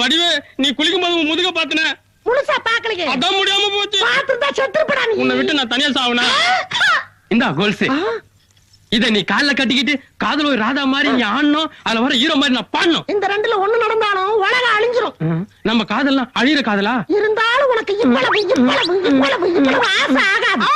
வடிவே நீ குளிக்கும் போது முதுக பாத்துன முழுசா பாக்கலையே. அதான் முடியாம போச்சு. பாத்துட்டா செத்துப்படா நீ. உன்னை விட்டு நான் தனியா சாவனா? இந்தா கோல்ஸ். இத நீ கால்ல கட்டிக்கிட்டு காதல ஒரு ராதா மாதிரி நீ ஆடணும், அதுல வர ஹீரோ மாதிரி நான் பாடணும். இந்த ரெண்டுல ஒண்ணு நடந்தாலும் உலகம் அழிஞ்சிரும். நம்ம காதல்லாம் அழியிற காதலா இருந்தாலும் உனக்கு இவ்வளவு ஆசை ஆகாது.